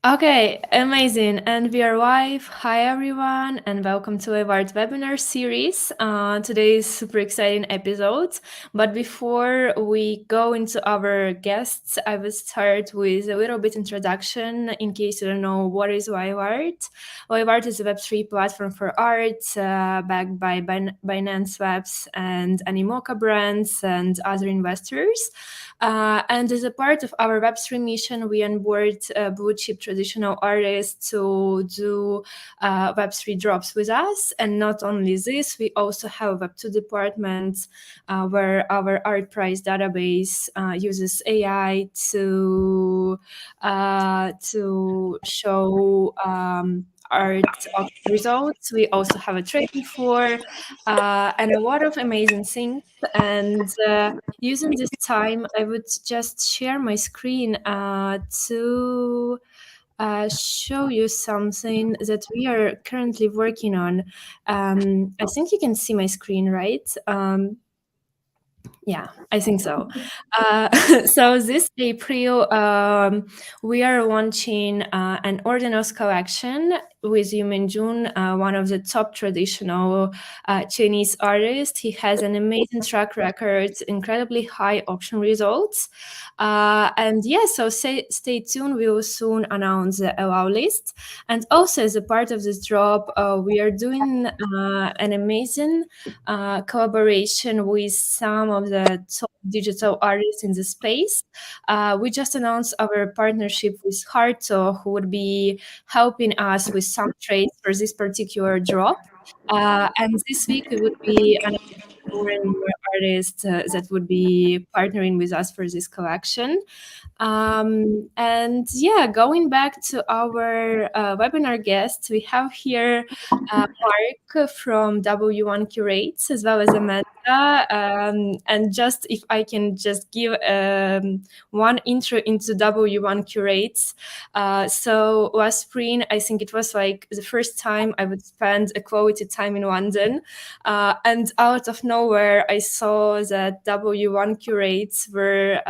Okay, amazing. And we are live. Hi, everyone, and welcome to our webinar series. Today is super exciting episode. But before we go into our guests, I will start with a little bit introduction in case you don't know what is YWART. YWART is a Web3 platform for art backed by Binance Webs and Animoca brands and other investors. And as a part of our Web3 mission, we onboard blue chip traditional artists to do Web3 drops with us. And not only this, we also have a Web2 department where our art price database uses AI to show art auction results. We also have a trading floor and a lot of amazing things. And using this time, I would just share my screen to show you something that we are currently working on. I think you can see my screen, right? Yeah, I think so. So this April, we are launching an Ordinals collection with Yumin Jun, one of the top traditional Chinese artists. He has an amazing track record, incredibly high auction results. And yeah, so stay tuned. We will soon announce the allow list. And also as a part of this drop, we are doing an amazing collaboration with some of the top digital artists in the space. We just announced our partnership with Harto, who would be helping us with some trades for this particular drop. And this week we would be announcing more and more artists that would be partnering with us for this collection. And yeah, going back to our webinar guests, we have here Mark from W1 Curates as well as Amanda. And just if I can just give one intro into W1 Curates. So last spring, I think it was like the first time I would spend a quality time in London. And out of nowhere, I saw that W1 Curates were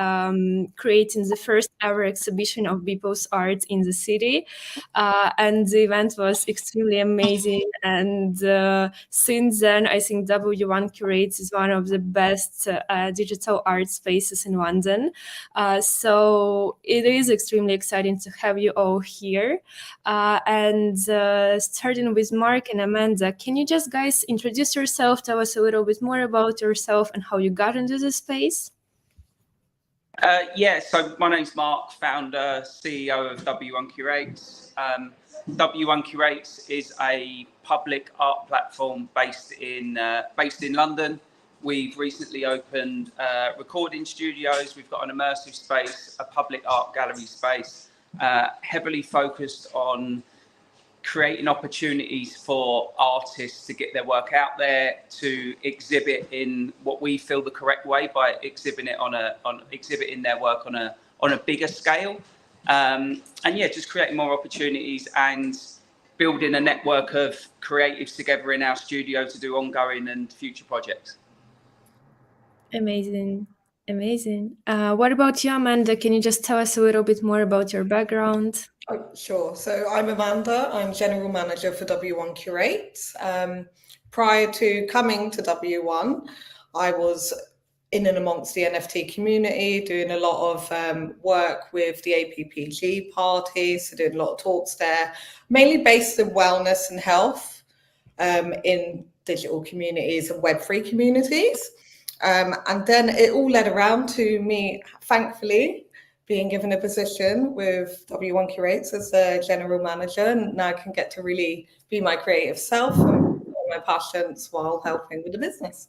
creating the first ever exhibition of Beeple's art in the city. And the event was extremely amazing. And since then, I think W1 Curates is one of the best digital art spaces in London. So it is extremely exciting to have you all here. And starting with Mark and Amanda, can you just guys introduce yourself, tell us a little bit more about yourself and how you got into this space? Yeah, so my name's Mark, founder, CEO of W1 Curates. W1 Curates is a public art platform based in London. We've recently opened recording studios. We've got an immersive space, a public art gallery space, heavily focused on creating opportunities for artists to get their work out there, to exhibit in what we feel the correct way by exhibiting their work on a bigger scale, and yeah, just creating more opportunities and building a network of creatives together in our studio to do ongoing and future projects. Amazing. What about you, Amanda? Can you just tell us a little bit more about your background? Oh, sure. So I'm Amanda. I'm General Manager for W1 Curates. Prior to coming to W1, I was in and amongst the NFT community, doing a lot of work with the APPG party, so doing a lot of talks there, mainly based in wellness and health in digital communities and Web3 communities. And then it all led around to me, thankfully, being given a position with W1 Curates as the general manager, and now I can get to really be my creative self and my passions while helping with the business.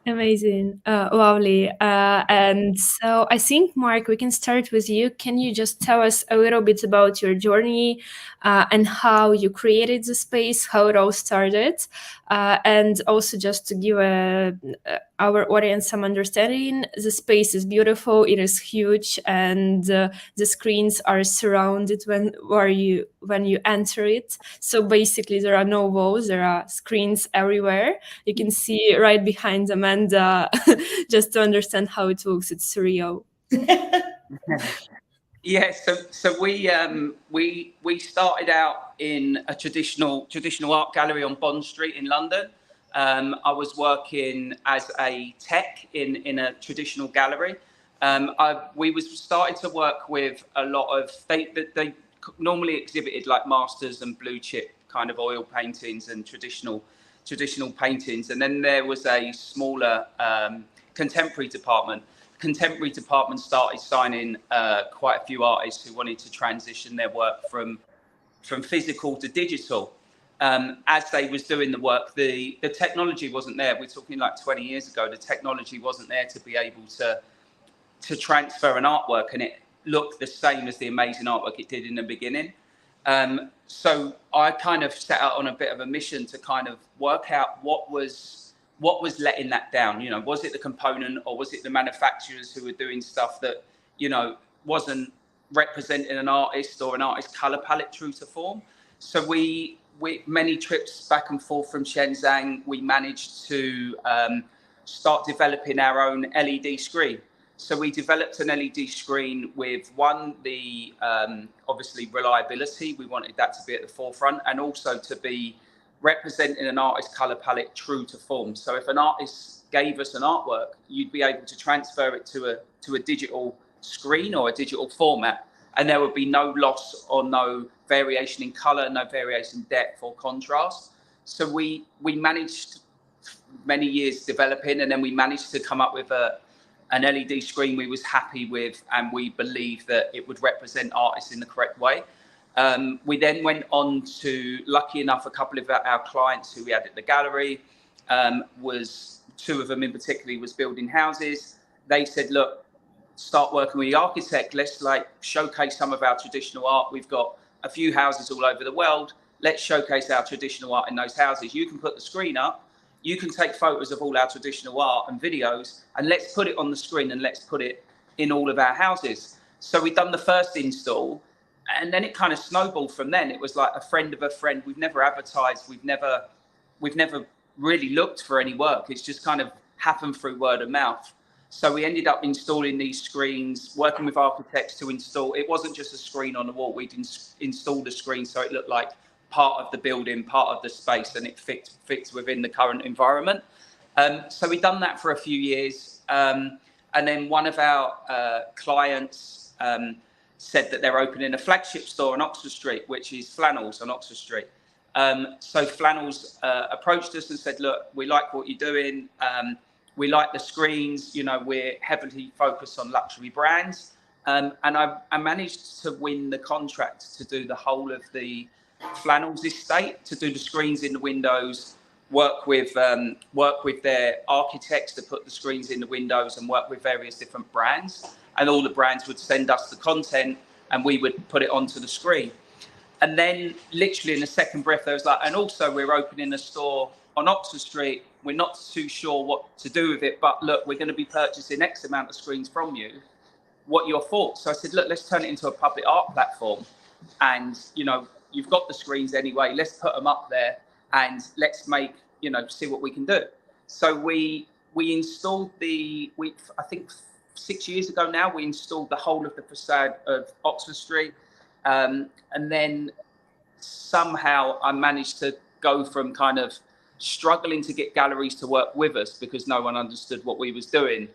Amazing. Lovely. And so I think, Mark, we can start with you. Can you just tell us a little bit about your journey and how you created the space, how it all started? And also just to give our audience some understanding, the space is beautiful, it is huge, and the screens are surrounded when you enter it. So basically there are no walls, there are screens everywhere. You can see right behind Amanda just to understand how it looks. It's surreal. Yeah, so we started out in a traditional art gallery on Bond Street in London. I was working as a tech in a traditional gallery. We started to work with a lot of they normally exhibited like masters and blue chip kind of oil paintings and traditional paintings, and then there was a smaller contemporary department. Contemporary department started signing quite a few artists who wanted to transition their work from physical to digital. As they was doing the work, the technology wasn't there. We're talking like 20 years ago. The technology wasn't there to be able to transfer an artwork and it looked the same as the amazing artwork it did in the beginning. So I kind of set out on a bit of a mission to kind of work out what was letting that down. You know, was it the component, or was it the manufacturers who were doing stuff that, you know, wasn't representing an artist or an artist's color palette true to form? So we many trips back and forth from Shenzhen, we managed to start developing our own LED screen. So we developed an LED screen with the obviously reliability. We wanted that to be at the forefront, and also to be representing an artist's color palette true to form. So if an artist gave us an artwork, you'd be able to transfer it to a digital screen or a digital format, and there would be no loss or no variation in color, no variation in depth or contrast. So we managed many years developing, and then we managed to come up with an LED screen we was happy with, and we believed that it would represent artists in the correct way. We then went on to, lucky enough, a couple of our clients who we had at the gallery, was two of them in particular was building houses. They said, look, start working with the architect. Let's like showcase some of our traditional art. We've got a few houses all over the world. Let's showcase our traditional art in those houses. You can put the screen up. You can take photos of all our traditional art and videos, and let's put it on the screen and let's put it in all of our houses. So we've done the first install, and then it kind of snowballed from then. It was like a friend of a friend. We've never advertised. We've never really looked for any work. It's just kind of happened through word of mouth. So we ended up installing these screens, working with architects to install. It wasn't just a screen on the wall. We'd installed a screen so it looked like part of the building, part of the space, and it fits within the current environment. So we've done that for a few years. And then one of our clients said that they're opening a flagship store on Oxford Street, which is Flannels on Oxford Street. So Flannels approached us and said, look, we like what you're doing. We like the screens. You know, we're heavily focused on luxury brands. And I managed to win the contract to do the whole of the Flannels estate, to do the screens in the windows, work with their architects to put the screens in the windows, and work with various different brands. And all the brands would send us the content and we would put it onto the screen. And then literally in the second breath, there was like, and also we're opening a store on Oxford Street. We're not too sure what to do with it, but look, we're going to be purchasing X amount of screens from you. What are your thoughts? So I said, look, let's turn it into a public art platform. And, you know, you've got the screens anyway, let's put them up there and let's make, you know, see what we can do. So we installed I think 6 years ago now, we installed the whole of the facade of Oxford Street. And then somehow I managed to go from kind of struggling to get galleries to work with us because no one understood what we was doing.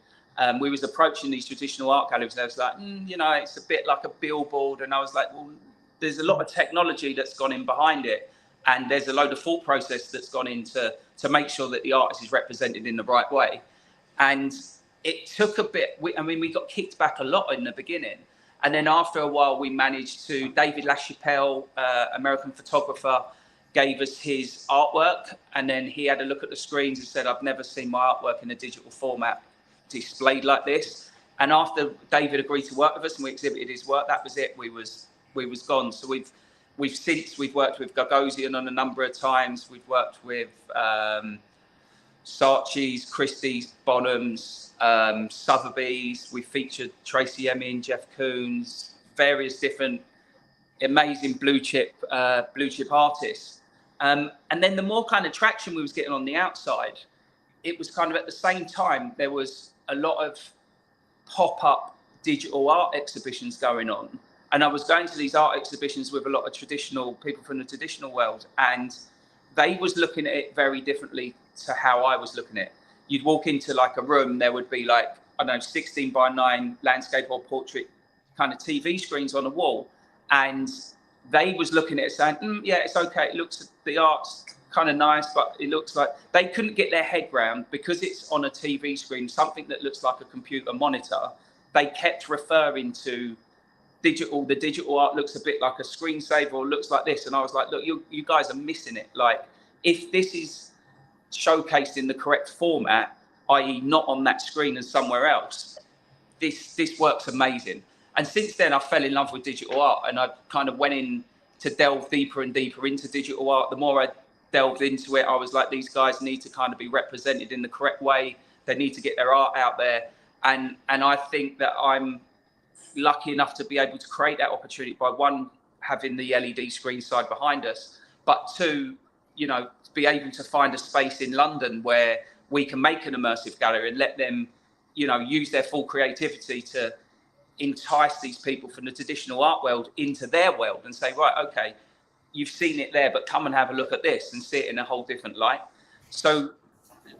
We was approaching these traditional art galleries and I was like, you know, it's a bit like a billboard. And I was like, well, there's a lot of technology that's gone in behind it. And there's a load of thought process that's gone into to make sure that the artist is represented in the right way. And it took a bit, we got kicked back a lot in the beginning. And then after a while, we managed to, David LaChapelle, American photographer, gave us his artwork. And then he had a look at the screens and said, I've never seen my artwork in a digital format displayed like this. And after David agreed to work with us and we exhibited his work, that was it. We was gone. So we've worked with Gagosian on a number of times. We've worked with Saatchi's, Christie's, Bonhams, Sotheby's. We featured Tracy Emin, Jeff Koons, various different amazing blue chip artists. And then the more kind of traction we was getting on the outside, it was kind of at the same time, there was a lot of pop-up digital art exhibitions going on. And I was going to these art exhibitions with a lot of traditional people from the traditional world, and they was looking at it very differently to how I was looking at it. You'd walk into like a room, there would be like, I don't know, 16:9 landscape or portrait kind of TV screens on the wall. And they was looking at it saying, yeah, it's okay. It looks, the art's kind of nice, but it looks like they couldn't get their head round, because it's on a TV screen, something that looks like a computer monitor. They kept referring to digital. The digital art looks a bit like a screensaver, or looks like this. And I was like, look, you guys are missing it. Like, if this is showcased in the correct format, i.e. not on that screen and somewhere else, this works amazing. And since then I fell in love with digital art, and I kind of went in to delve deeper and deeper into digital art. The more I delved into it, I was like, these guys need to kind of be represented in the correct way. They need to get their art out there. And I think that I'm lucky enough to be able to create that opportunity by, one, having the LED screen side behind us, but two, you know, to be able to find a space in London where we can make an immersive gallery and let them, you know, use their full creativity to entice these people from the traditional art world into their world and say, right, okay, you've seen it there, but come and have a look at this and see it in a whole different light. So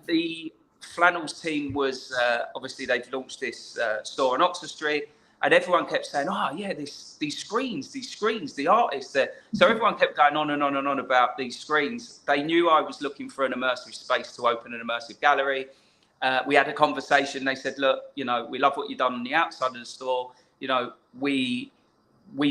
the Flannels team was, obviously they've launched this store on Oxford Street, and everyone kept saying, oh yeah, these screens, the artists there. So everyone kept going on and on and on about these screens. They knew I was looking for an immersive space to open an immersive gallery. We had a conversation. They said, look, you know, we love what you've done on the outside of the store. You know, we'd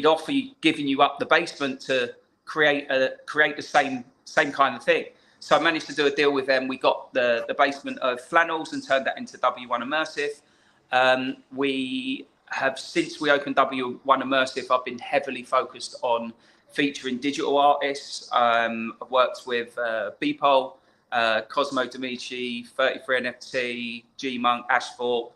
offer you, giving you up the basement to create the same kind of thing. So I managed to do a deal with them. We got the basement of Flannels and turned that into W1 Immersive. We have, since we opened W1 Immersive, I've been heavily focused on featuring digital artists. I've worked with Beeple, Cosmo Dimitri, 33NFT, G Monk, Ashthorpe,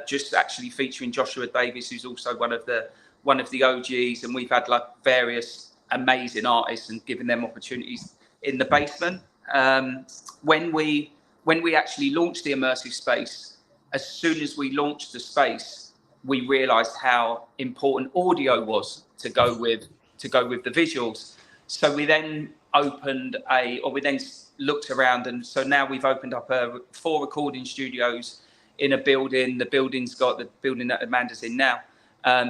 just actually featuring Joshua Davis, who's also one of the OGs, and we've had like various amazing artists and giving them opportunities in the basement. When we actually launched the immersive space, as soon as we launched the space, we realized how important audio was to go with the visuals. So we then looked around, and so now we've opened up 4 recording studios in a building. The building that Amanda's in now.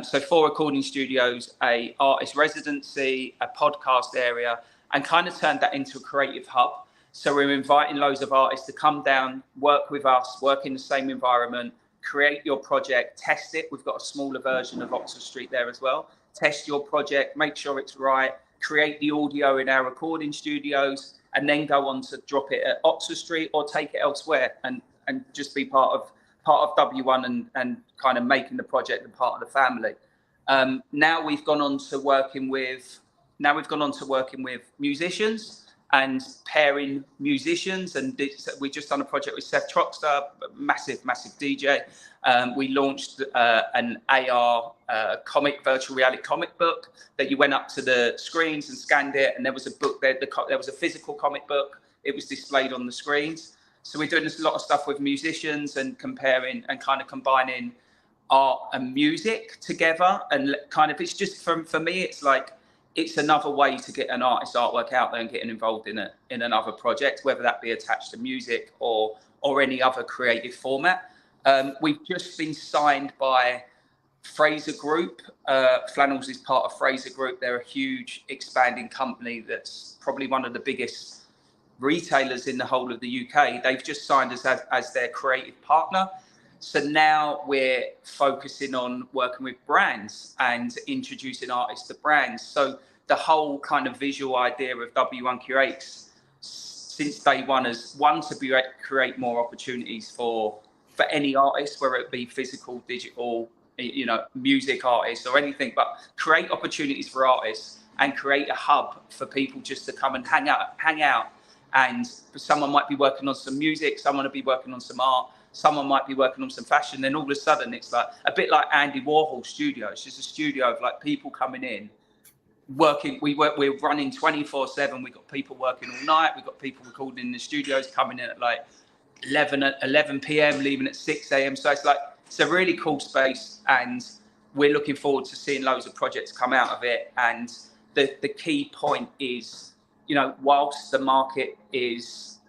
So 4 recording studios, a artist residency, a podcast area, and kind of turned that into a creative hub. So we're inviting loads of artists to come down, work with us, work in the same environment, create your project, test it. We've got a smaller version of Oxford Street there as well. Test your project, make sure it's right, create the audio in our recording studios, and then go on to drop it at Oxford Street or take it elsewhere, and just be part of W1 and kind of making the project a part of the family. Now we've gone on to working with musicians and pairing musicians, and we've just done a project with Seth Troxter, massive DJ. We launched an AR virtual reality comic book that you went up to the screens and scanned it, and there was a book there. There was a physical comic book. It was displayed on the screens. So we're doing a lot of stuff with musicians and comparing and kind of combining art and music together. And kind of, it's just for me, it's like, it's another way to get an artist's artwork out there and getting involved in another project, whether that be attached to music or any other creative format. We've just been signed by Fraser Group. Flannels is part of Fraser Group. They're a huge expanding company that's probably one of the biggest retailers in the whole of the UK. They've just signed us as their creative partner. So now we're focusing on working with brands and introducing artists to brands. So the whole kind of visual idea of W1 Curates since day one is, one, to create more opportunities for any artist, whether it be physical, digital, you know, music artists or anything, but create opportunities for artists and create a hub for people just to come and hang out. And someone might be working on some music, someone will be working on some art, someone might be working on some fashion. Then all of a sudden it's like a bit like Andy Warhol's studio. It's just a studio of like people coming in, working. We're running 24/7. We've got people working all night. We've got people recording in the studios, coming in at like 11 p.m, leaving at 6 a.m. So it's a really cool space. And we're looking forward to seeing loads of projects come out of it. And the key point is, you know, whilst the market is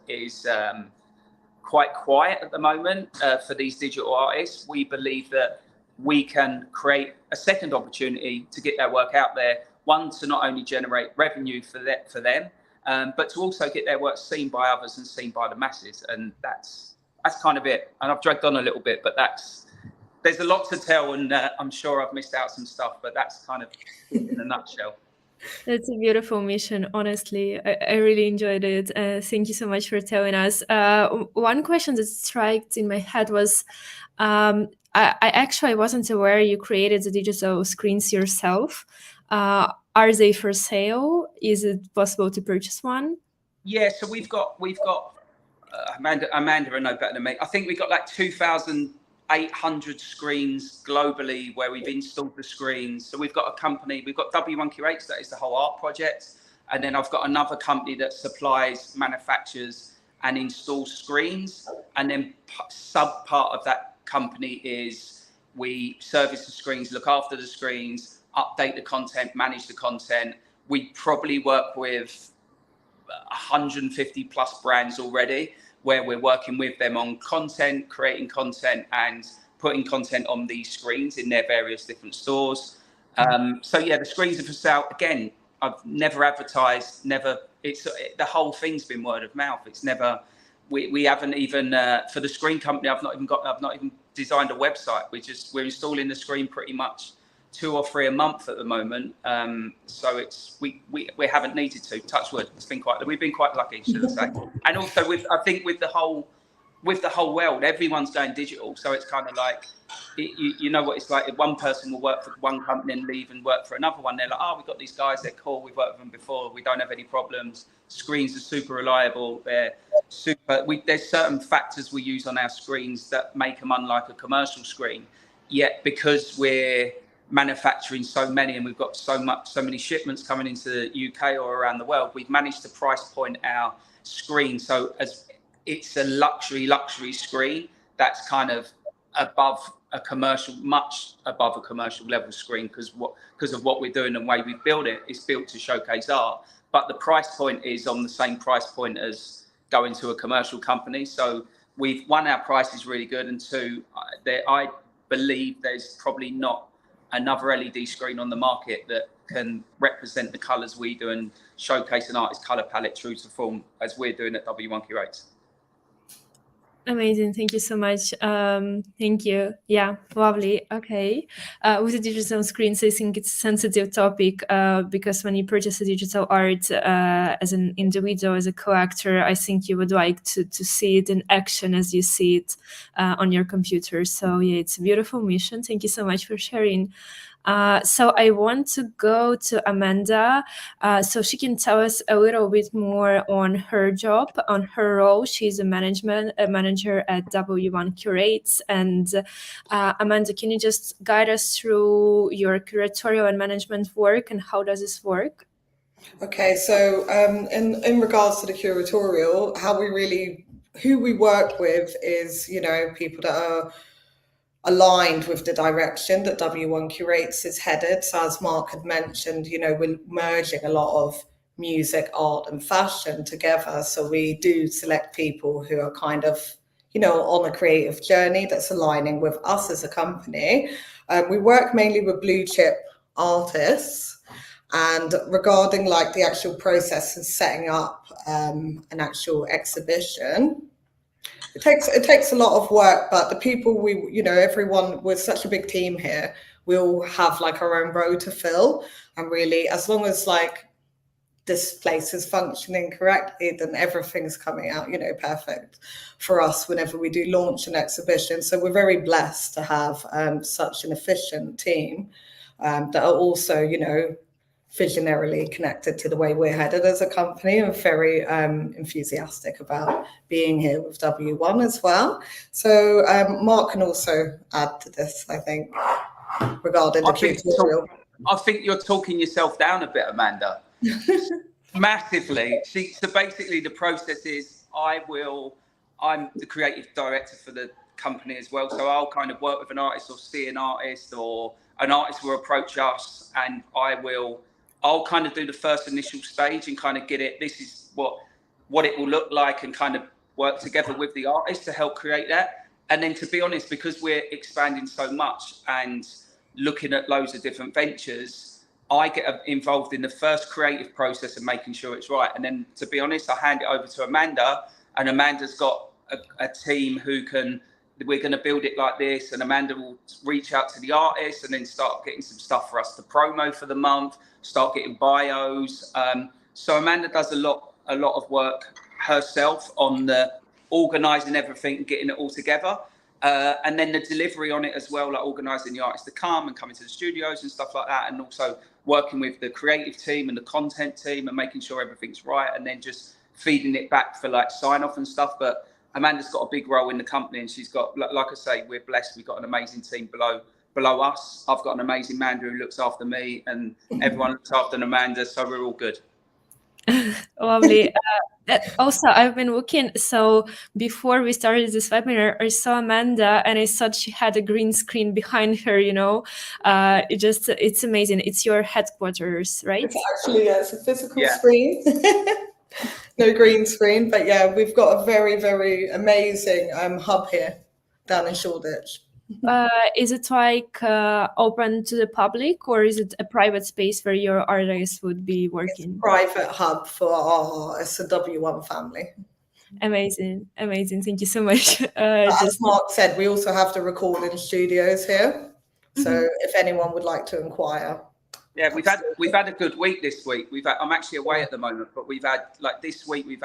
quite quiet at the moment for these digital artists, we believe that we can create a second opportunity to get their work out there. One, to not only generate revenue for them, but to also get their work seen by others and seen by the masses. And that's kind of it. And I've dragged on a little bit, but there's a lot to tell, and I'm sure I've missed out some stuff, but that's kind of it in a nutshell. That's a beautiful mission, honestly. I really enjoyed it. Thank you so much for telling us. One question that struck in my head was, I actually wasn't aware you created the digital screens yourself. Are they for sale? Is it possible to purchase one? Yeah, so we've got Amanda will know better than me. I think we've got like 2,800 screens globally where we've installed the screens. So we've got a company, we've got W1 Curates, that is the whole art project. And then I've got another company that supplies, manufactures and installs screens. And then sub part of that company is we service the screens, look after the screens, update the content, manage the content. We probably work with 150 plus brands already, where we're working with them on content, creating content and putting content on these screens in their various different stores. So yeah, the screens are for sale. Again, I've never advertised, the whole thing's been word of mouth. It's never, we haven't even, for the screen company, I've not even designed a website. We're installing the screen pretty much 2 or 3 a month at the moment. So we haven't needed to, touch wood. We've been quite lucky, should I say. And also I think with the whole world, everyone's going digital. So it's kind of like, you know what it's like. If one person will work for one company and leave and work for another one, they're like, oh, we've got these guys, they're cool. We've worked with them before. We don't have any problems. Screens are super reliable. They're super, there's certain factors we use on our screens that make them unlike a commercial screen. Yet because we're manufacturing so many and we've got so many shipments coming into the UK or around the world, we've managed to price point our screen so as it's a luxury screen that's kind of much above a commercial level screen because of what we're doing and the way we build it. It's built to showcase art, but the price point is on the same price point as going to a commercial company. So our price is really good, and two, I believe there's probably not another LED screen on the market that can represent the colours we do and showcase an artist's colour palette true to form as we're doing at W1 Curates. Amazing. Thank you so much. Thank you. Yeah, lovely. Okay. With the digital screens, I think it's a sensitive topic because when you purchase a digital art as an individual, as a collector, I think you would like to see it in action as you see it on your computer. So yeah, it's a beautiful mission. Thank you so much for sharing. So I want to go to Amanda so she can tell us a little bit more on her job, on her role. She's a manager at W1 Curates. And Amanda, can you just guide us through your curatorial and management work and how does this work? Okay, so in regards to the curatorial, who we work with is, people that are aligned with the direction that W1 Curates is headed. So as Mark had mentioned, we're merging a lot of music, art and fashion together. So we do select people who are kind of, on a creative journey that's aligning with us as a company. We work mainly with blue chip artists. And regarding like the actual process of setting up an actual exhibition, it takes a lot of work, but the people everyone, we're such a big team here, we all have like our own role to fill. And really, as long as like this place is functioning correctly, then everything's coming out, perfect for us whenever we do launch an exhibition. So we're very blessed to have such an efficient team that are also, visionarily connected to the way we're headed as a company, and very enthusiastic about being here with W1 as well. So Mark can also add to this, I think, regarding the tutorial. I think you're talking yourself down a bit, Amanda. Massively. So basically the process is I'm the creative director for the company as well. So I'll kind of work with an artist or see an artist, or an artist will approach us, and I'll kind of do the first initial stage and kind of get it. This is what it will look like, and kind of work together with the artist to help create that. And then, to be honest, because we're expanding so much and looking at loads of different ventures, I get involved in the first creative process of making sure it's right. And then, to be honest, I hand it over to Amanda, and Amanda's got a team we're going to build it like this. And Amanda will reach out to the artist and then start getting some stuff for us to promo for the month, start getting bios. So Amanda does a lot of work herself on the organising everything and getting it all together. And then the delivery on it as well, like organising the artists to come and coming to the studios and stuff like that. And also working with the creative team and the content team and making sure everything's right. And then just feeding it back for like sign off and stuff. But Amanda's got a big role in the company, and she's got, like I say, we're blessed. We've got an amazing team below us. I've got an amazing Amanda who looks after me, and everyone looks after Amanda. So we're all good. Lovely. Also, I've been looking. So before we started this webinar, I saw Amanda, and I thought she had a green screen behind her. It's amazing. It's your headquarters, right? It's actually, it's a physical screen. No green screen, but yeah, we've got a very, very amazing hub here down in Shoreditch. Is it like open to the public, or is it a private space where your artists would be working? It's a private hub for it's a W1 family. Amazing. Thank you so much. As Mark said, we also have the recording studios here. So if anyone would like to inquire. Yeah, we've had a good week this week. I'm actually away at the moment, but we've had, like, this week we've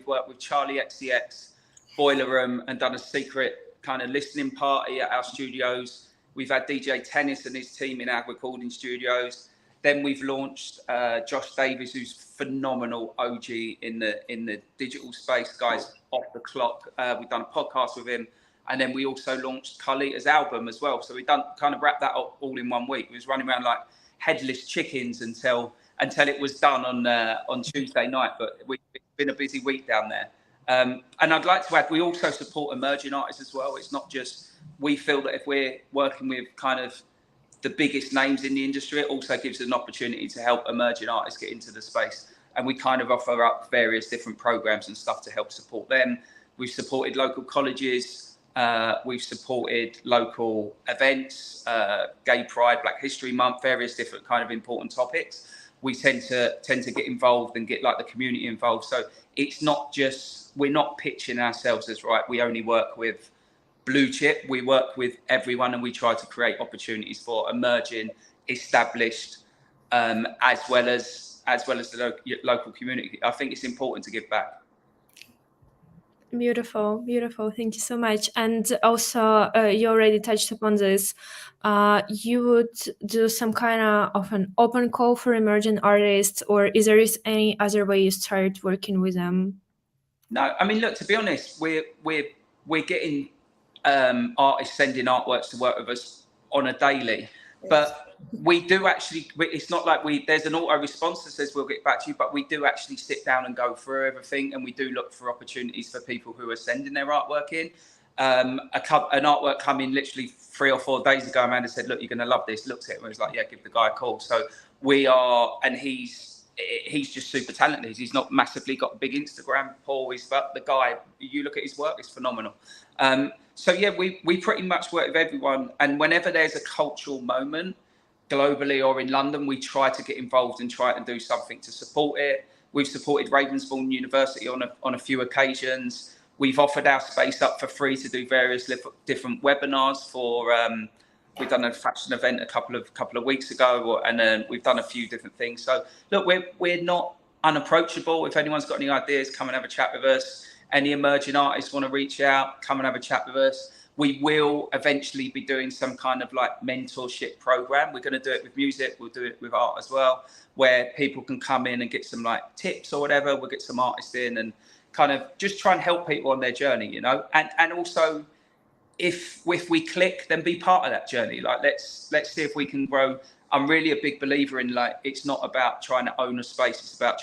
worked with Charlie XCX, Boiler Room, and done a secret kind of listening party at our studios. We've had DJ Tennis and his team in our recording studios. Then we've launched Josh Davies, who's phenomenal OG in the digital space, guys, off the clock. We've done a podcast with him. And then we also launched Carlita's album as well. So we kind of wrapped that up all in 1 week. We was running around like headless chickens until it was done on Tuesday night. But it's been a busy week down there. And I'd like to add, we also support emerging artists as well. It's not just, we feel that if we're working with kind of the biggest names in the industry, it also gives us an opportunity to help emerging artists get into the space. And we kind of offer up various different programs and stuff to help support them. We've supported local colleges. We've supported local events, Gay Pride, Black History Month, various different kind of important topics. We tend to get involved and get like the community involved. So it's not just, we're not pitching ourselves as right, we only work with blue chip. We work with everyone, and we try to create opportunities for emerging, established, as well as the local community. I think it's important to give back. Beautiful. Thank you so much. And also, you already touched upon this. You would do some kind of an open call for emerging artists, or is there any other way you start working with them? No, I mean, look, to be honest, we're getting artists sending artworks to work with us on a daily, but we do actually, it's not like there's an auto response that says we'll get back to you, but we do actually sit down and go through everything, and we do look for opportunities for people who are sending their artwork in. An artwork come in literally 3 or 4 days ago. Amanda said, look, you're going to love this. Looked at it and was like, yeah, give the guy a call. So we are, and he's just super talented. He's not massively got a big Instagram, Paul, but the guy, you look at his work, it's phenomenal. So yeah, we pretty much work with everyone. And whenever there's a cultural moment, globally or in London, we try to get involved and try and do something to support it. We've supported Ravensbourne University on a few occasions. We've offered our space up for free to do various different webinars for. We've done a fashion event a couple of weeks ago, and then we've done a few different things. So look, we're not unapproachable. If anyone's got any ideas, come and have a chat with us. Any emerging artists want to reach out, come and have a chat with us. We will eventually be doing some kind of like mentorship program. We're going to do it with music. We'll do it with art as well, where people can come in and get some like tips or whatever. We'll get some artists in and kind of just try and help people on their journey, you know, and also if we click, then be part of that journey. Like, let's see if we can grow. I'm really a big believer in, like, it's not about trying to own a space. It's about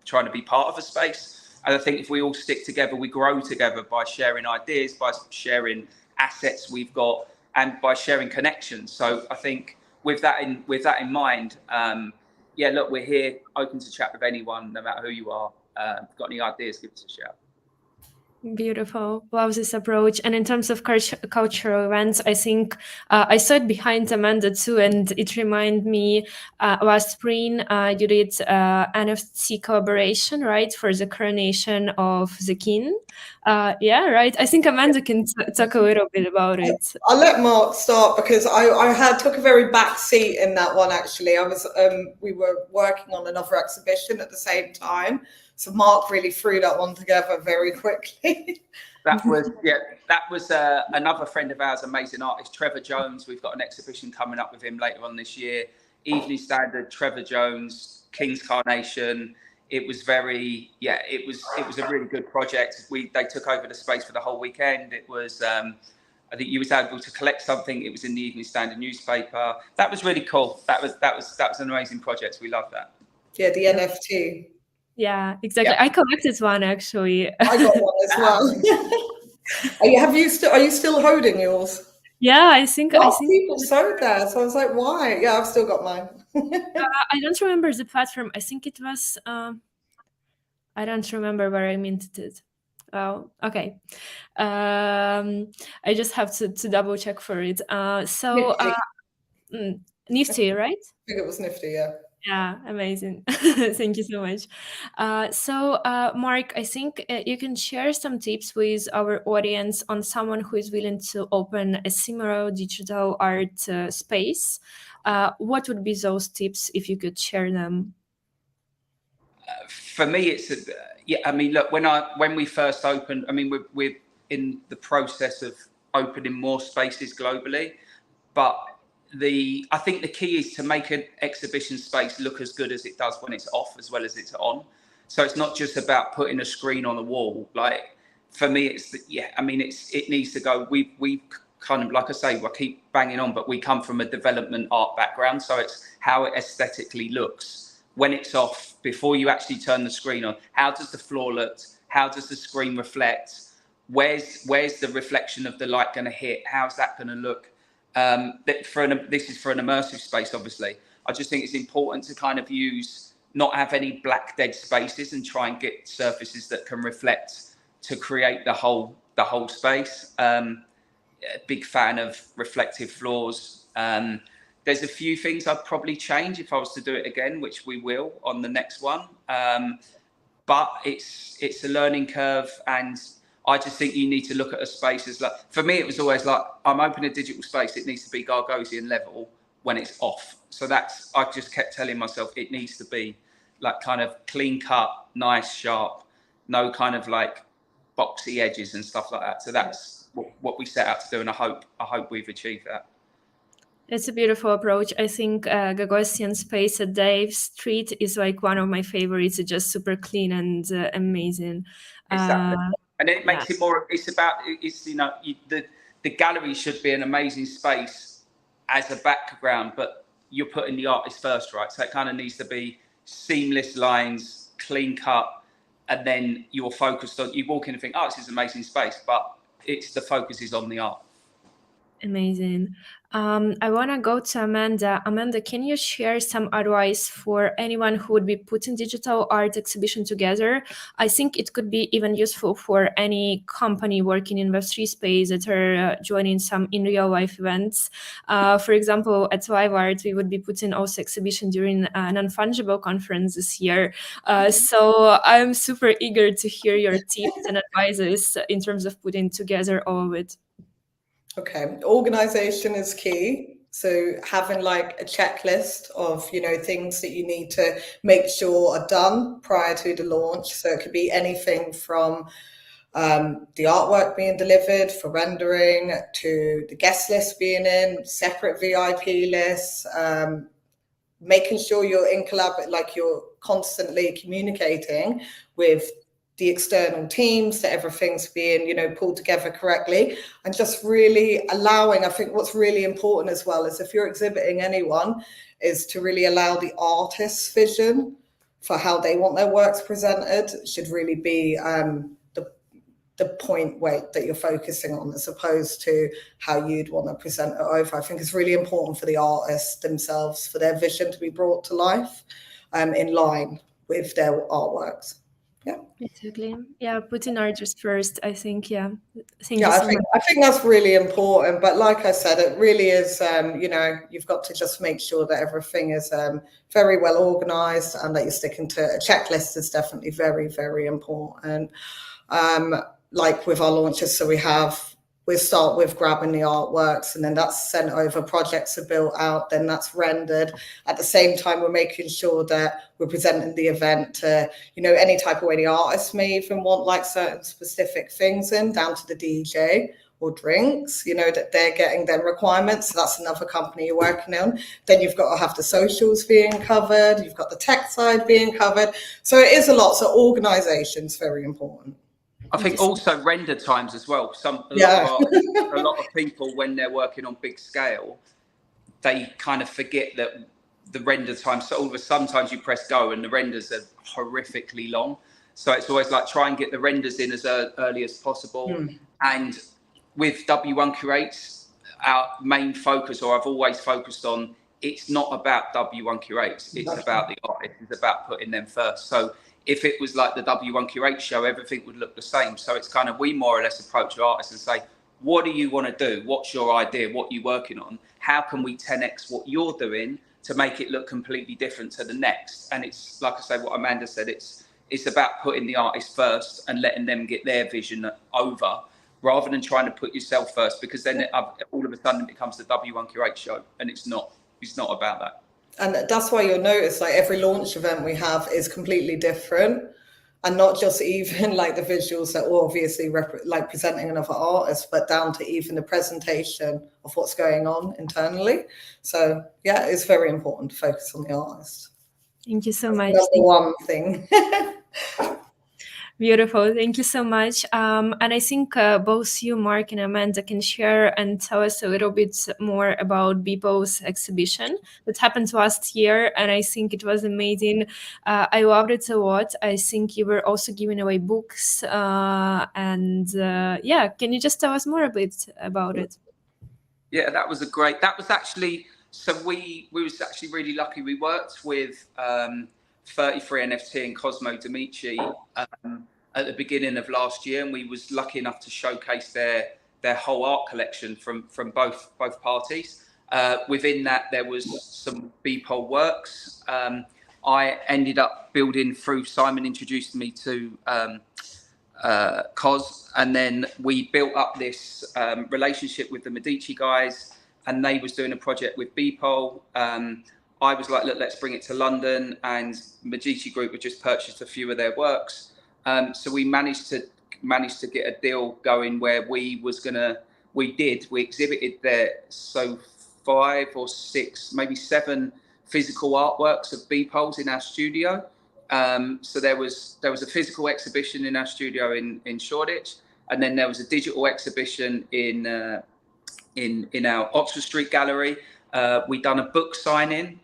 trying to be part of a space. And I think if we all stick together, we grow together by sharing ideas, by sharing assets we've got, and by sharing connections. So I think with that in mind, look, we're here, open to chat with anyone, no matter who you are. Got any ideas, give us a shout. Beautiful. Love this approach. And in terms of cultural events, I think I saw it behind Amanda too, and it reminded me last spring you did NFT collaboration, right, for the coronation of the king. Yeah, right. I think Amanda can talk a little bit about it. I'll let Mark start, because I took a very back seat in that one, actually. We were working on another exhibition at the same time. So Mark really threw that one together very quickly. That was another friend of ours, amazing artist, Trevor Jones. We've got an exhibition coming up with him later on this year. Evening Standard, Trevor Jones, King's Carnation. It was it was a really good project. They took over the space for the whole weekend. It was I think you was able to collect something. It was in the Evening Standard newspaper. That was really cool. That was an amazing project. We love that. Yeah, the NFT. Yeah, exactly. Yeah. I collected one, actually. I got one as well. Are you still holding yours? Yeah, I think people sold that, so I was like, why? Yeah, I've still got mine. I don't remember the platform. I think it was I don't remember where I minted it. Oh, okay. I just have to double check for it. Nifty, right? I think it was Nifty, yeah. Yeah, amazing. Thank you so much. Mark, I think you can share some tips with our audience on someone who is willing to open a similar digital art space. What would be those tips if you could share them? For me, it's look, when we first opened, we're in the process of opening more spaces globally, but I think the key is to make an exhibition space look as good as it does when it's off, as well as it's on. So it's not just about putting a screen on a wall. Like, for me, it needs to go. We kind of, like I say, I keep banging on, but we come from a development art background, so it's how it aesthetically looks when it's off, before you actually turn the screen on. How does the floor look? How does the screen reflect? Where's the reflection of the light going to hit? How's that going to look? This is for an immersive space, obviously. I just think it's important to kind of not have any black dead spaces, and try and get surfaces that can reflect to create the whole space. Big fan of reflective floors. There's a few things I'd probably change if I was to do it again, which we will on the next one. But it's a learning curve, and I just think you need to look at a space as, like, for me, it was always like, I'm opening a digital space, it needs to be Gargosian level when it's off. So I just kept telling myself it needs to be like kind of clean cut, nice, sharp, no kind of like boxy edges and stuff like that. So that's what we set out to do, and I hope we've achieved that. It's a beautiful approach. I think Gagosian space at Dave Street is like one of my favorites. It's just super clean and amazing. Exactly. And it makes it more, the gallery should be an amazing space as a background, but you're putting the artist first, right? So it kind of needs to be seamless lines, clean cut, and then you're focused on, you walk in and think, oh, this is an amazing space, but the focus is on the art. Amazing. I want to go to Amanda. Amanda, can you share some advice for anyone who would be putting digital art exhibition together? I think it could be even useful for any company working in Web3 space that are joining some in real life events. For example, at Live Art, we would be putting also exhibition during a non-fungible conference this year. So I'm super eager to hear your tips and advices in terms of putting together all of it. Okay, organization is key. So having like a checklist of, things that you need to make sure are done prior to the launch. So it could be anything from the artwork being delivered for rendering, to the guest list being in, separate VIP lists, making sure you're in like you're constantly communicating with the external teams, that everything's being, pulled together correctly, and just really allowing, I think what's really important as well is, if you're exhibiting anyone, is to really allow the artist's vision for how they want their works presented. It should really be the point weight that you're focusing on, as opposed to how you'd want to present it over. I think it's really important for the artists themselves, for their vision to be brought to life in line with their artworks. Yeah, exactly. Yeah, putting artists first, I think. Yeah, thank yeah, you so much. I think that's really important. But like I said, it really is. You've got to just make sure that everything is very well organized, and that you're sticking to a checklist is definitely very, very important. Like with our launches, so we start with grabbing the artworks, and then that's sent over. Projects are built out, then that's rendered. At the same time, we're making sure that we're presenting the event to, any type of way the artist may even want, like certain specific things in, down to the DJ or drinks, that they're getting their requirements. So that's another company you're working on. Then you've got to have the socials being covered. You've got the tech side being covered. So it is a lot. So organization's very important. I think also render times as well. A lot of people, when they're working on big scale, they kind of forget that the render time. So sometimes you press go and the renders are horrifically long. So it's always like try and get the renders in as early as possible. And with W1 Curates, our main focus, or I've always focused on, it's not about W1 Curates. It's about the artist. It's about putting them first. So if it was like the W1 Curates show, everything would look the same. So it's kind of, we more or less approach the artists and say, what do you want to do? What's your idea? What are you working on? How can we 10x what you're doing to make it look completely different to the next? And it's like I say, what Amanda said, it's about putting the artist first and letting them get their vision over, rather than trying to put yourself first, because then all of a sudden it becomes the W1 Curates show, and it's not about that. And that's why you'll notice, like, every launch event we have is completely different, and not just even like the visuals that will obviously like presenting another artist, but down to even the presentation of what's going on internally. So yeah, it's very important to focus on the artist. Thank you so much. That's the one thing. Beautiful. Thank you so much. And I think both you, Mark, and Amanda can share and tell us a little bit more about Beeple's exhibition that happened last year. And I think it was amazing. I loved it a lot. I think you were also giving away books. Can you just tell us more a bit about it? Yeah, that was actually, so we was actually really lucky. We worked with 33 NFT and Cosmo Dimitri at the beginning of last year, and we was lucky enough to showcase their whole art collection from both parties. Within that, there was some Beeple works. I ended up building through Simon introduced me to Cos, and then we built up this relationship with the Medici guys, and they was doing a project with Beeple. I was like, look, let's bring it to London, and Medici Group had just purchased a few of their works. So we managed to get a deal going where we exhibited there. So 5 or 6, maybe 7 physical artworks of Beeples in our studio. So there was a physical exhibition in our studio in Shoreditch, and then there was a digital exhibition in our Oxford Street gallery. We done a book signing.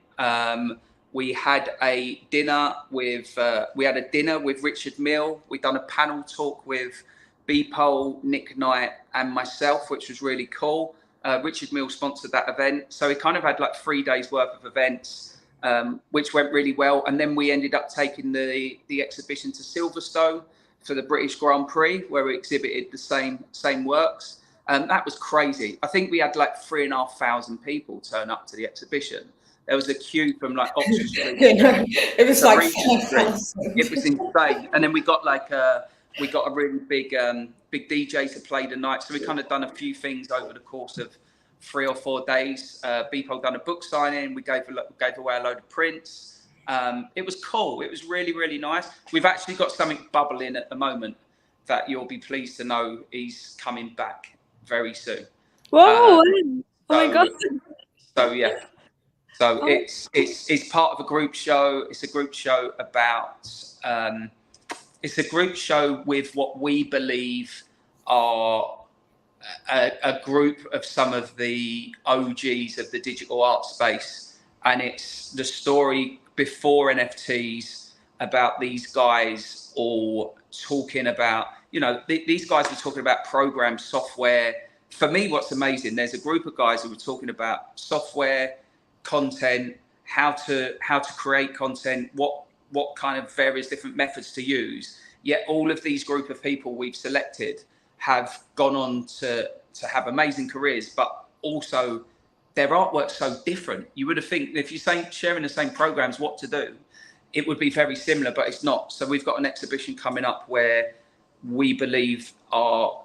We had a dinner with Richard Mill. We done a panel talk with Beeple, Nick Knight, and myself, which was really cool. Richard Mill sponsored that event, so we kind of had like 3 days worth of events, which went really well. And then we ended up taking the exhibition to Silverstone for the British Grand Prix, where we exhibited the same works. That was crazy. I think we had like 3,500 people turn up to the exhibition. There was a queue from like Oxford Street. It was like it was insane. And then we got a really big DJ to play the night. So we kind of done a few things over the course of 3 or 4 days. Beeple done a book signing. We gave away a load of prints. It was cool. It was really, really nice. We've actually got something bubbling at the moment that you'll be pleased to know is coming back very soon. Whoa! Oh my God! So yeah. So it's part of a group show. It's a group show about. It's a group show with what we believe are a group of some of the OGs of the digital art space, and it's the story before NFTs about these guys all talking about, you know, these guys were talking about program software. For me, what's amazing, there's a group of guys who were talking about software, content, how to create content, what kind of various different methods to use. Yet all of these group of people we've selected have gone on to have amazing careers, but also their artwork's so different. You would have think if you're sharing the same programs, what to do, it would be very similar, but it's not. So we've got an exhibition coming up where we believe are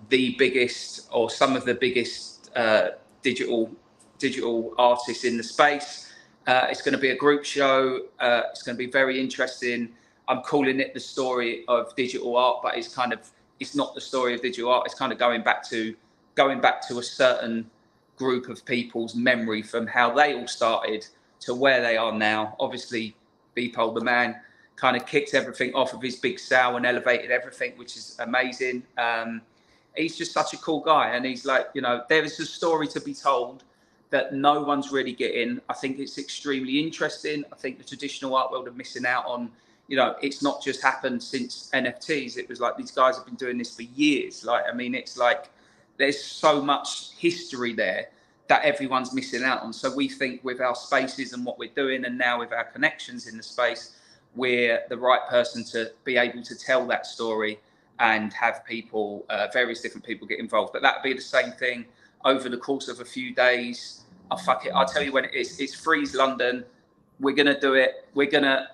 the biggest, or some of the biggest digital artists in the space. It's going to be a group show. It's going to be very interesting. I'm calling it the story of digital art, but it's not the story of digital art. It's kind of going back to a certain group of people's memory from how they all started to where they are now. Obviously, Beeple, the man, kind of kicked everything off of his big sale and elevated everything, which is amazing. He's just such a cool guy, and he's like, you know, there is a story to be told that no one's really getting. I think it's extremely interesting. I think the traditional art world are missing out on, you know, it's not just happened since NFTs. It was like these guys have been doing this for years. Like, I mean, it's like there's so much history there that everyone's missing out on. So we think with our spaces and what we're doing, and now with our connections in the space, we're the right person to be able to tell that story and have people, various different people get involved. But that'd be the same thing over the course of a few days. I'll tell you when it is. It's Freeze London. We're gonna do it. We're gonna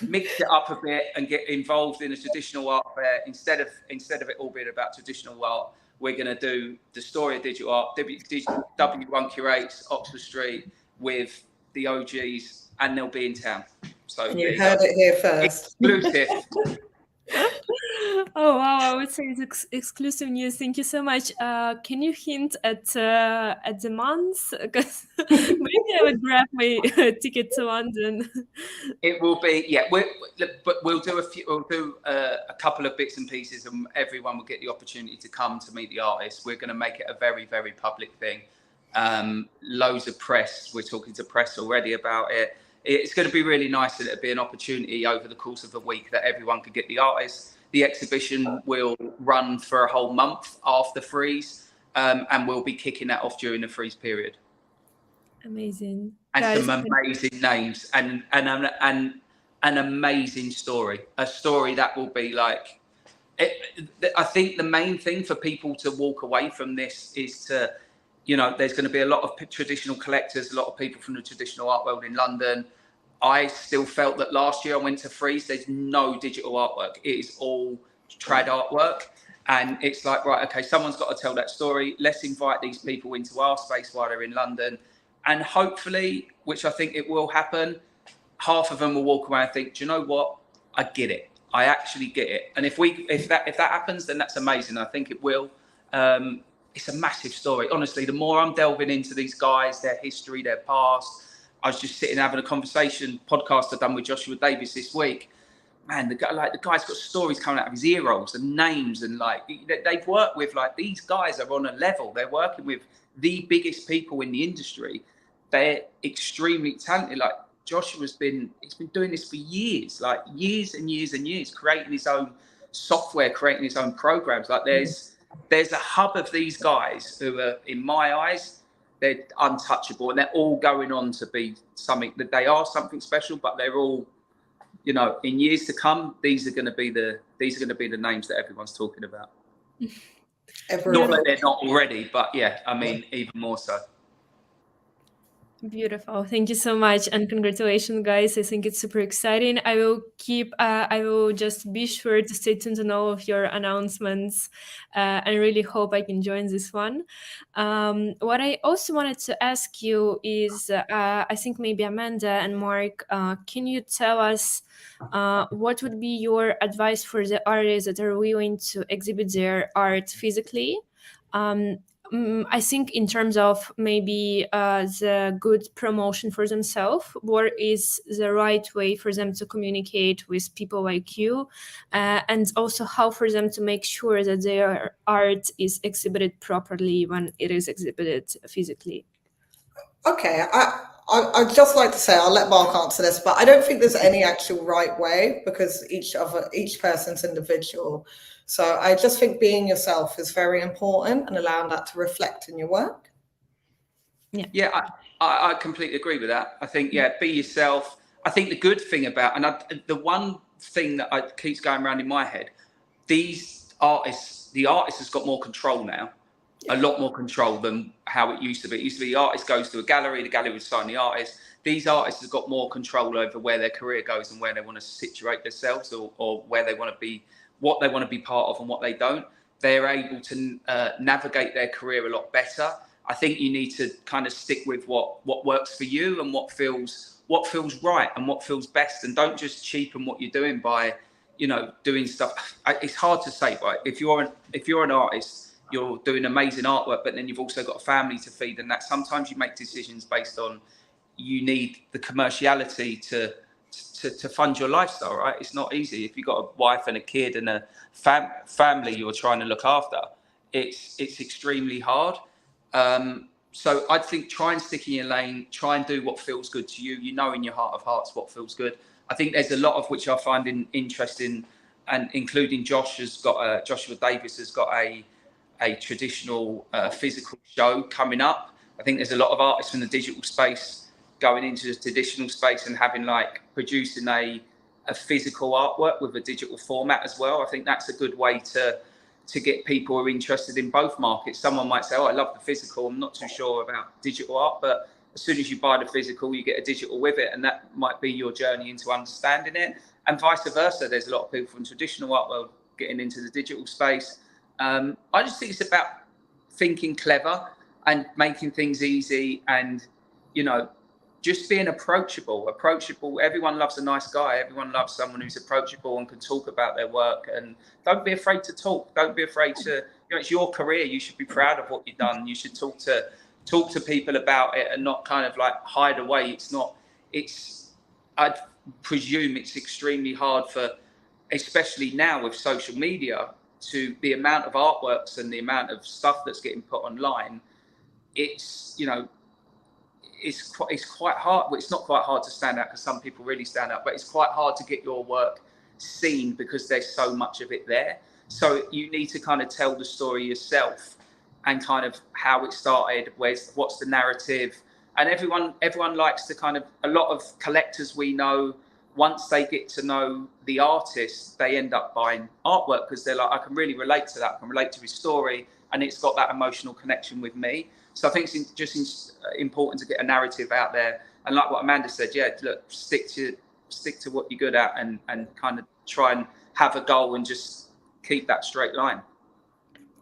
mix it up a bit and get involved in a traditional art fair instead of it all being about traditional art. We're going to do the story of digital art, W1 Curates, Oxford Street, with the OGs, and they'll be in town. So you heard it here first. Exclusive. Oh wow! I would say it's exclusive news. Thank you so much. Can you hint at the months? Because maybe I would grab my ticket to London. It will be, yeah. But we'll do a couple of bits and pieces, and everyone will get the opportunity to come to meet the artists. We're going to make it a very, very public thing. Loads of press. We're talking to press already about it. It's going to be really nice, and it'll be an opportunity over the course of a week that everyone could get the artists. The exhibition will run for a whole month after Freeze, and we'll be kicking that off during the Freeze period. Amazing. And Guys, some amazing names and an amazing story. A story that will be like, I think the main thing for people to walk away from this is to, you know, there's going to be a lot of traditional collectors, a lot of people from the traditional art world in London. I still felt that last year I went to Freeze, there's no digital artwork. It is all trad artwork. And it's like, right, okay, someone's got to tell that story. Let's invite these people into our space while they're in London. And hopefully, which I think it will happen, half of them will walk away and think, do you know what? I get it. I actually get it. And if that happens, then that's amazing. I think it will. It's a massive story. Honestly, the more I'm delving into these guys, their history, their past. I was just sitting having a podcast I've done with Joshua Davis this week. Man, the guy's got stories coming out of his ear rolls and names, and like they've worked with, like, these guys are on a level. They're working with the biggest people in the industry. They're extremely talented. Like Joshua's been doing this for years, like years and years and years, creating his own software, creating his own programs. Like there's a hub of these guys who are, in my eyes, they're untouchable, and they're all going on to be something that they are something special. But they're all, you know, in years to come, these are going to be the names that everyone's talking about. Not that they're not already, but yeah, I mean, even more so. Beautiful. Thank you so much, and congratulations, guys. I think it's super exciting. I will just be sure to stay tuned on all of your announcements. I really hope I can join this one. What I also wanted to ask you is, I think maybe Amanda and Mark, can you tell us what would be your advice for the artists that are willing to exhibit their art physically? I think in terms of maybe the good promotion for themselves, what is the right way for them to communicate with people like you, and also how for them to make sure that their art is exhibited properly when it is exhibited physically? Okay, I'd just like to say, I'll let Mark answer this, but I don't think there's any actual right way, because each person's individual. So I just think being yourself is very important and allowing that to reflect in your work. Yeah, I completely agree with that. I think, be yourself. I think the good thing about, and the one thing that keeps going around in my head, the artist has got more control now. A lot more control than how it used to be. It used to be the artist goes to a gallery, the gallery would sign the artist. These artists have got more control over where their career goes and where they want to situate themselves, or where they want to be, what they want to be part of and what they don't. They're able to navigate their career a lot better. I think you need to kind of stick with what works for you and what feels right and what feels best, and don't just cheapen what you're doing by, doing stuff. It's hard to say, right? If you're an artist, you're doing amazing artwork, but then you've also got a family to feed, and that sometimes you make decisions based on, you need the commerciality to fund your lifestyle, right? It's not easy. If you've got a wife and a kid and a family you're trying to look after, it's extremely hard. So I think try and stick in your lane, try and do what feels good to you. You know in your heart of hearts what feels good. I think there's a lot of which I find interesting, and including Joshua Davis has got a traditional physical show coming up. I think there's a lot of artists from the digital space going into the traditional space and having producing a physical artwork with a digital format as well. I think that's a good way to get people who are interested in both markets. Someone might say, I love the physical, I'm not too sure about digital art, but as soon as you buy the physical, you get a digital with it, and that might be your journey into understanding it. And vice versa, there's a lot of people from traditional art world getting into the digital space. I just think it's about thinking clever and making things easy, and just being approachable. Everyone loves a nice guy. Everyone loves someone who's approachable and can talk about their work. And don't be afraid to talk. Don't be afraid to, it's your career. You should be proud of what you've done. You should talk to people about it and not kind of hide away. I'd presume it's extremely hard for, especially now with social media, to the amount of artworks and the amount of stuff that's getting put online. It's quite hard. Well, it's not quite hard to stand out, because some people really stand out, but it's quite hard to get your work seen because there's so much of it there. So you need to kind of tell the story yourself, and kind of how it started, what's the narrative. And everyone likes to kind of, a lot of collectors we know, once they get to know the artist, they end up buying artwork because they're like, I can really relate to that. I can relate to his story, and it's got that emotional connection with me. So I think it's just important to get a narrative out there. And like what Amanda said, look, stick to what you're good at, and kind of try and have a goal and just keep that straight line.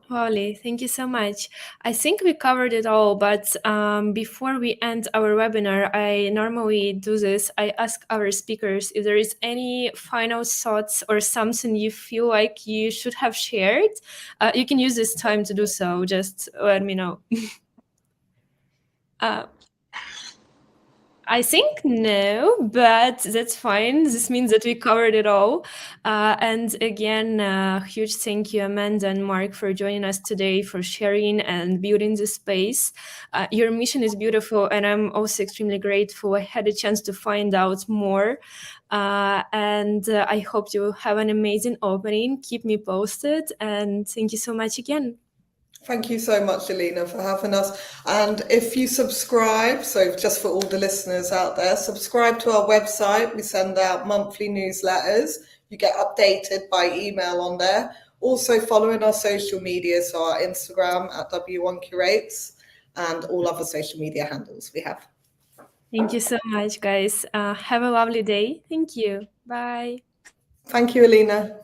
Holly, thank you so much. I think we covered it all, but before we end our webinar, I normally do this. I ask our speakers if there is any final thoughts or something you feel like you should have shared. You can use this time to do so. Just let me know. I think no, but that's fine. This means that we covered it all. And again, huge thank you, Amanda and Mark, for joining us today, for sharing and building this space. Your mission is beautiful, and I'm also extremely grateful I had a chance to find out more. And I hope you have an amazing opening. Keep me posted, and thank you so much again. Thank you so much, Olena, for having us. And if you subscribe, so just for all the listeners out there, subscribe to our website. We send out monthly newsletters. You get updated by email on there. Also following our social media, so our Instagram at W1 Curates, and all other social media handles we have. Thank you so much, guys. Have a lovely day. Thank you. Bye. Thank you, Olena.